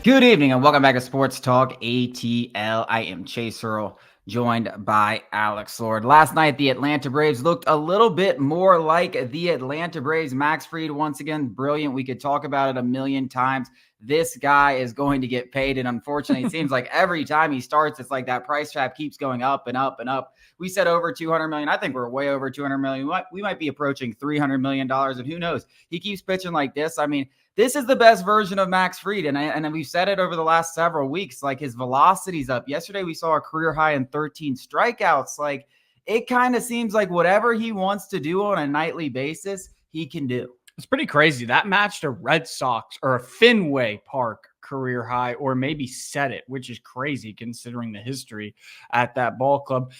Good evening and welcome back to Sports Talk ATL. I am Chase Earl, joined by Alex Lord. Last night, the Atlanta Braves looked a little bit more like the Atlanta Braves. Max Fried, once again, brilliant. We could talk about it a million times. This guy is going to get paid. And unfortunately, it seems like every time he starts, it's like that price trap keeps going up and up and up. We said over 200 million. I think we're way over 200 million. We might be approaching $300 million. And who knows? He keeps pitching like this. I mean, this is the best version of Max Fried. And we've said it over the last several weeks. Like, his velocity's up. Yesterday, we saw a career high in 13 strikeouts. Like, it kind of seems like whatever he wants to do on a nightly basis, he can do. It's pretty crazy. That matched a Red Sox or a Fenway Park career high, or maybe set it, which is crazy considering the history at that ball club.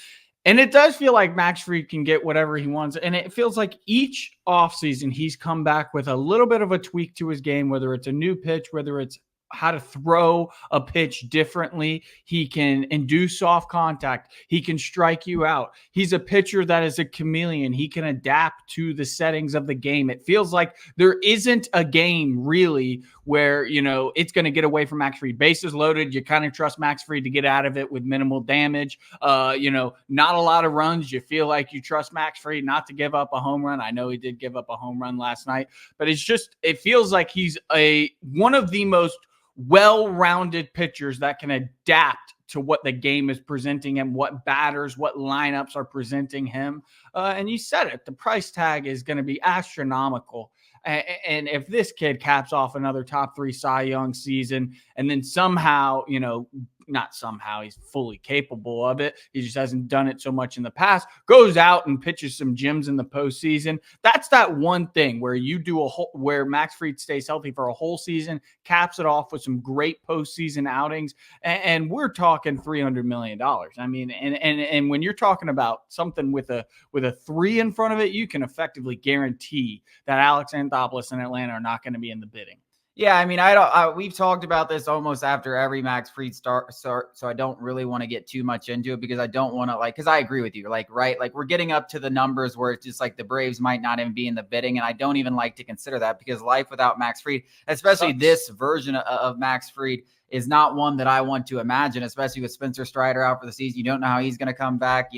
And it does feel like Max Fried can get whatever he wants. And it feels like each offseason he's come back with a little bit of a tweak to his game, whether it's a new pitch, whether it's how to throw a pitch differently. He can induce soft contact. He can strike you out. He's a pitcher that is a chameleon. He can adapt to the settings of the game. It feels like there isn't a game really where, it's going to get away from Max Fried. Bases loaded. You kind of trust Max Fried to get out of it with minimal damage. Not a lot of runs. You feel like you trust Max Fried not to give up a home run. I know he did give up a home run last night, but it feels like he's one of the most well-rounded pitchers that can adapt to what the game is presenting him, what batters, what lineups are presenting him. And you said it, the price tag is going to be astronomical. And if this kid caps off another top 3 Cy Young season, and then somehow, not somehow, he's fully capable of it, he just hasn't done it so much in the past, goes out and pitches some gems in the postseason. That's that one thing where you do where Max Fried stays healthy for a whole season, caps it off with some great postseason outings, and we're talking $300 million. I mean, and when you're talking about something with a 3 in front of it, you can effectively guarantee that Alex Anthopoulos and Atlanta are not going to be in the bidding. Yeah, I mean, we've talked about this almost after every Max Fried start, so I don't really want to get too much into it because I don't want to, because I agree with you, right? Like, we're getting up to the numbers where it's just like the Braves might not even be in the bidding, and I don't even like to consider that because life without Max Fried, especially this version of Max Fried, is not one that I want to imagine, especially with Spencer Strider out for the season. You don't know how he's going to come back.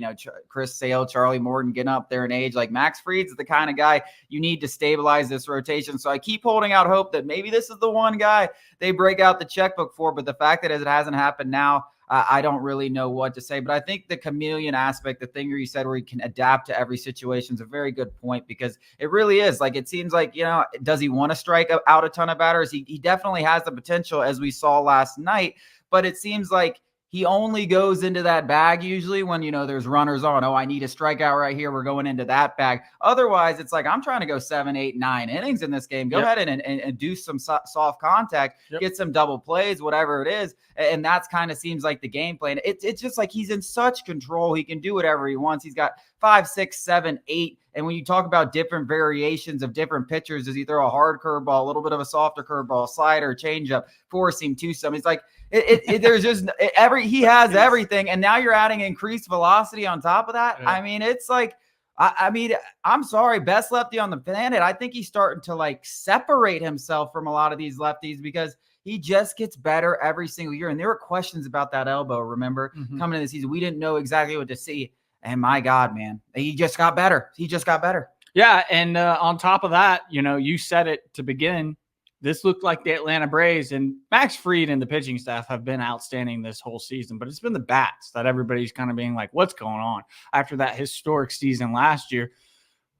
Chris Sale, Charlie Morton getting up there in age. Like, Max Fried's the kind of guy you need to stabilize this rotation. So I keep holding out hope that maybe this is the one guy they break out the checkbook for. But the fact that it hasn't happened now, I don't really know what to say. But I think the chameleon aspect, the thing where you said where he can adapt to every situation, is a very good point because it really is. Like, it seems like, does he want to strike out a ton of batters? He definitely has the potential, as we saw last night. But it seems like he only goes into that bag usually when, there's runners on. Oh, I need a strikeout right here. We're going into that bag. Otherwise, it's like, I'm trying to go 7, 8, 9 innings in this game. Go ahead and do some soft contact, get some double plays, whatever it is. And that's kind of seems like the game plan. It's just like he's in such control. He can do whatever he wants. He's got 5, 6, 7, 8. And when you talk about different variations of different pitchers, does he throw a hard curveball, a little bit of a softer curveball, slider, changeup, four seam, two seam? It's like, there's just he has everything, and now you're adding increased velocity on top of that. Yeah. I mean, it's like, I'm sorry, best lefty on the planet. I think he's starting to separate himself from a lot of these lefties because he just gets better every single year. And there were questions about that elbow. Remember, coming into the season, we didn't know exactly what to see. And my God, man, he just got better. Yeah, and on top of that, you said it to begin. This looked like the Atlanta Braves, and Max Fried and the pitching staff have been outstanding this whole season, but it's been the bats that everybody's kind of being like, what's going on after that historic season last year?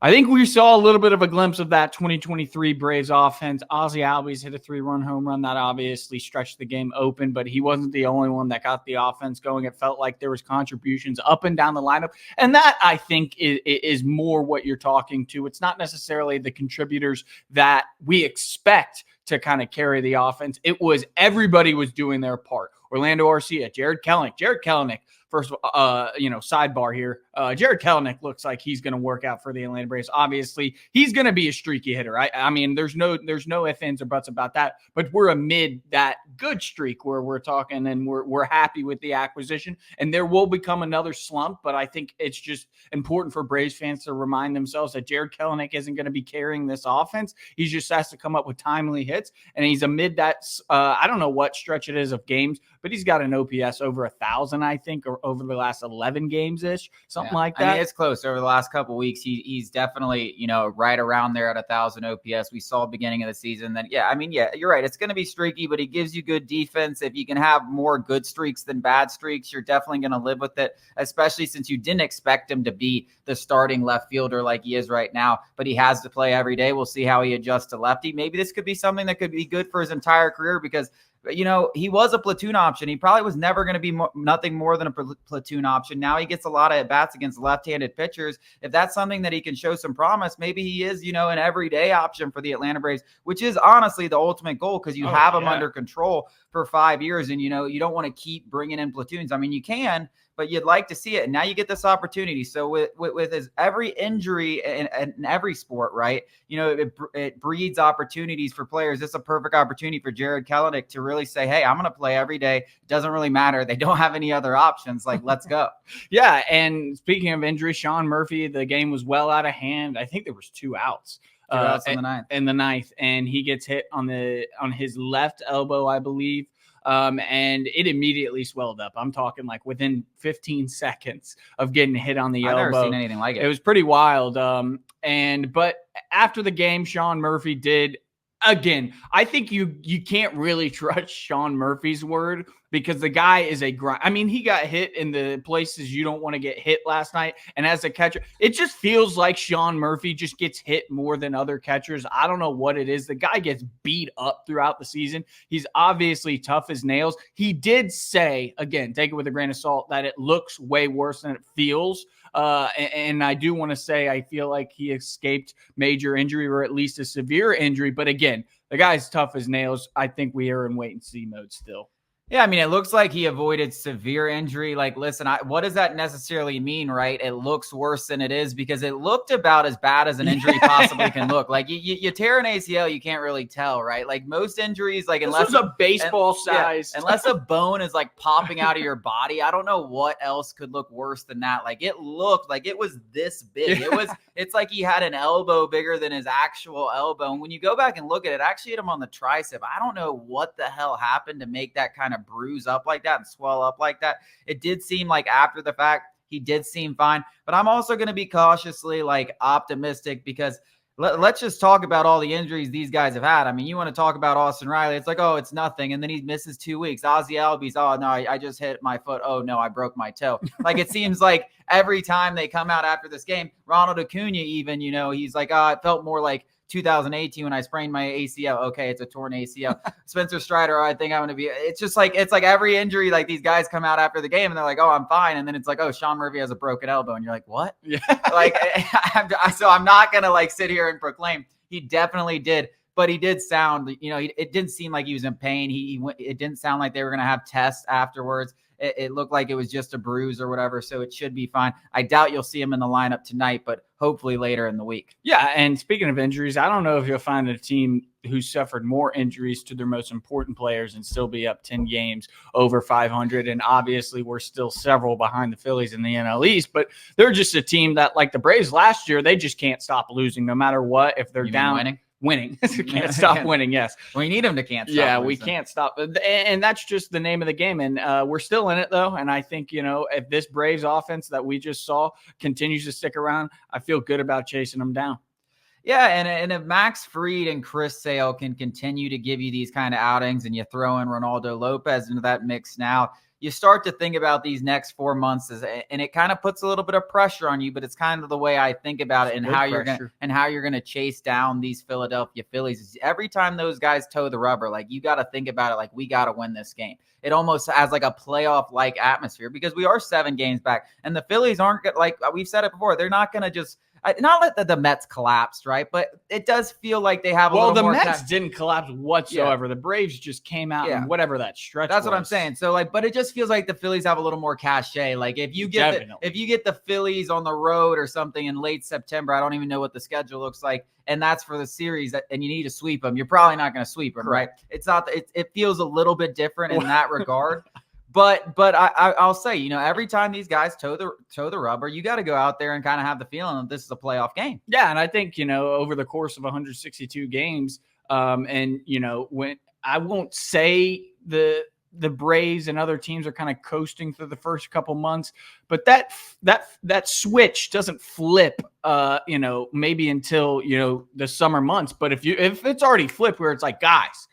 I think we saw a little bit of a glimpse of that 2023 Braves offense. Ozzie Albies hit a 3-run home run that obviously stretched the game open, but he wasn't the only one that got the offense going. It felt like there was contributions up and down the lineup, and that, I think, is more what you're talking to. It's not necessarily the contributors that we expect to kind of carry the offense. It was everybody was doing their part. Orlando Arcia, Jared Kelenic first of all, sidebar here. Jared Kelenic looks like he's going to work out for the Atlanta Braves. Obviously, he's going to be a streaky hitter. I mean, there's no ifs, ands, or buts about that. But we're amid that good streak where we're talking and we're happy with the acquisition. And there will become another slump. But I think it's just important for Braves fans to remind themselves that Jared Kelenic isn't going to be carrying this offense. He just has to come up with timely hits. And he's amid that, I don't know what stretch it is of games, but he's got an OPS over 1,000, I think, or over the last 11 games ish, something like that. I mean, it's close. Over the last couple of weeks, he's definitely, right around there at 1,000 OPS. We saw beginning of the season. Then, you're right. It's going to be streaky, but he gives you good defense. If you can have more good streaks than bad streaks, you're definitely going to live with it, especially since you didn't expect him to be the starting left fielder like he is right now, but he has to play every day. We'll see how he adjusts to lefty. Maybe this could be something that could be good for his entire career because he was a platoon option. He probably was never going to be nothing more than a platoon option. Now he gets a lot of at-bats against left-handed pitchers. If that's something that he can show some promise, maybe he is, an everyday option for the Atlanta Braves, which is honestly the ultimate goal because you have him under control for 5 years and, you don't want to keep bringing in platoons. I mean, you can, but you'd like to see it. And now you get this opportunity. So with his every injury in every sport, right, it breeds opportunities for players. It's a perfect opportunity for Jared Kelenic to really say, hey, I'm going to play every day. It doesn't really matter. They don't have any other options. Like, let's go. Yeah. And speaking of injury, Sean Murphy, the game was well out of hand. I think there was 2 outs. In the ninth, and he gets hit on his left elbow, I believe. And it immediately swelled up. I'm talking like within 15 seconds of getting hit on the elbow. I've never seen anything like it. It was pretty wild. But after the game, Sean Murphy did. Again, I think you can't really trust Sean Murphy's word because the guy is a grind. I mean, he got hit in the places you don't want to get hit last night. And as a catcher, it just feels like Sean Murphy just gets hit more than other catchers. I don't know what it is. The guy gets beat up throughout the season. He's obviously tough as nails. He did say, again, take it with a grain of salt, that it looks way worse than it feels. And I do want to say I feel like he escaped major injury or at least a severe injury. But again, the guy's tough as nails. I think we are in wait and see mode still. Yeah, I mean, it looks like he avoided severe injury. Like, listen, what does that necessarily mean, right? It looks worse than it is because it looked about as bad as an injury possibly can look. Like, you tear an ACL, you can't really tell, right? Like, most injuries, like, unless this was a baseball size. Unless a bone is, like, popping out of your body, I don't know what else could look worse than that. Like, it looked like it was this big. It's like he had an elbow bigger than his actual elbow. And when you go back and look at it, actually hit him on the tricep. I don't know what the hell happened to make that kind of bruise up like that and swell up like that. It did seem like after the fact, he did seem fine, but I'm also going to be cautiously like optimistic because let's just talk about all the injuries these guys have had. I mean, you want to talk about Austin Riley. It's like, oh, it's nothing. And then he misses 2 weeks. Ozzie Albies, oh, no, I just hit my foot. Oh, no, I broke my toe. Like, it seems like every time they come out after this game, Ronald Acuna even, he's like, it felt more like 2018 when I sprained my ACL. Okay, it's a torn ACL. Spencer Strider, I think I'm going to be – it's like every injury, like these guys come out after the game and they're like, oh, I'm fine. And then it's like, oh, Sean Murphy has a broken elbow. And you're like, what? Yeah. Like, so I'm not going to like sit here and proclaim he definitely did. But he did sound, it didn't seem like he was in pain. It didn't sound like they were going to have tests afterwards. It looked like it was just a bruise or whatever, so it should be fine. I doubt you'll see him in the lineup tonight, but hopefully later in the week. Yeah, and speaking of injuries, I don't know if you'll find a team who suffered more injuries to their most important players and still be up 10 games over 500. And obviously, we're still several behind the Phillies in the NL East, but they're just a team that, like the Braves last year, they just can't stop losing no matter what. If they're down. Winning. Can't stop winning, yes. We need them to can't stop. Yeah, we can't stop. And that's just the name of the game. And we're still in it, though. And I think, if this Braves offense that we just saw continues to stick around, I feel good about chasing them down. Yeah, and if Max Fried and Chris Sale can continue to give you these kind of outings and you throw in Ronaldo Lopez into that mix now, you start to think about these next 4 months and it kind of puts a little bit of pressure on you, but it's kind of the way I think about it and how you're going to chase down these Philadelphia Phillies. Every time those guys toe the rubber, like you got to think about it like we got to win this game. It almost has like a playoff-like atmosphere because we are 7 games back and the Phillies aren't like we've said it before. They're not going to just Not that the Mets collapsed, right? But it does feel like they have a little the more. Mets didn't collapse whatsoever. The Braves just came out and whatever that stretch. That's what I'm saying. So like, but it just feels like the Phillies have a little more cachet. Like if you get the Phillies on the road or something in late September, I don't even know what the schedule looks like, and that's for the series, and you need to sweep them. You're probably not going to sweep them, right? It's not. It feels a little bit different in that regard. But I'll say, every time these guys toe the rubber, you got to go out there and kind of have the feeling that this is a playoff game. Yeah, and I think over the course of 162 games, and when I won't say the Braves and other teams are kind of coasting through the first couple months, but that switch doesn't flip, maybe until the summer months. But if it's already flipped, where it's like, guys,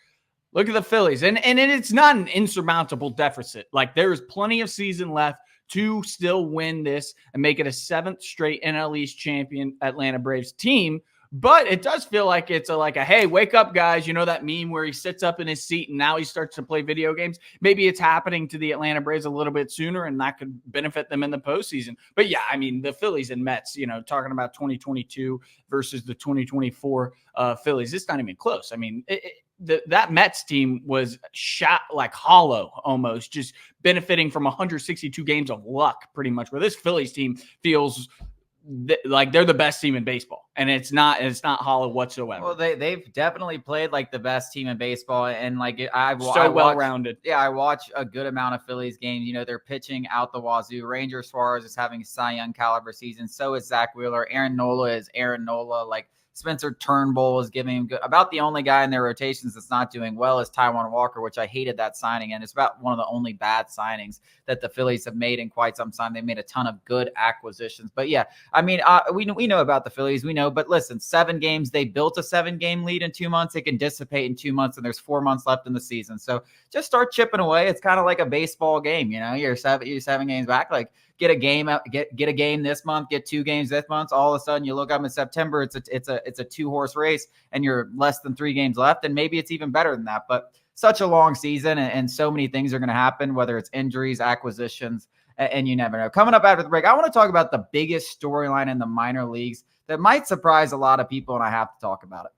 look at the Phillies. And it's not an insurmountable deficit. Like, there's plenty of season left to still win this and make it a 7th straight NL East champion Atlanta Braves team. But it does feel like it's like a, hey, wake up, guys. That meme where he sits up in his seat and now he starts to play video games. Maybe it's happening to the Atlanta Braves a little bit sooner, and that could benefit them in the postseason. But yeah, I mean, the Phillies and Mets, talking about 2022 versus the 2024 Phillies, it's not even close. I mean, that Mets team was shot like hollow, almost just benefiting from 162 games of luck, pretty much, where this Phillies team feels like they're the best team in baseball, and it's not hollow whatsoever. Well, they've definitely played like the best team in baseball, and like well-rounded. Yeah, I watch a good amount of Phillies games. They're pitching out the wazoo. Ranger Suarez is having a Cy Young caliber season. So is Zach Wheeler. Aaron Nola is Aaron Nola. Like, Spencer Turnbull is giving him good. About the only guy in their rotations that's not doing well is Taijuan Walker, which I hated that signing. And it's about one of the only bad signings that the Phillies have made in quite some time. They made a ton of good acquisitions. But yeah, I mean, we know about the Phillies. We know. But listen, 7 games. They built a 7-game lead in 2 months. It can dissipate in 2 months, and there's 4 months left in the season. So just start chipping away. It's kind of like a baseball game. You're 7 games back. Like, get a game out, get a game this month, get 2 games this month. All of a sudden, you look up in September, it's a 2-horse race, and you're less than 3 games left, and maybe it's even better than that. But such a long season, and so many things are going to happen, whether it's injuries, acquisitions, and you never know. Coming up after the break, I want to talk about the biggest storyline in the minor leagues that might surprise a lot of people, and I have to talk about it.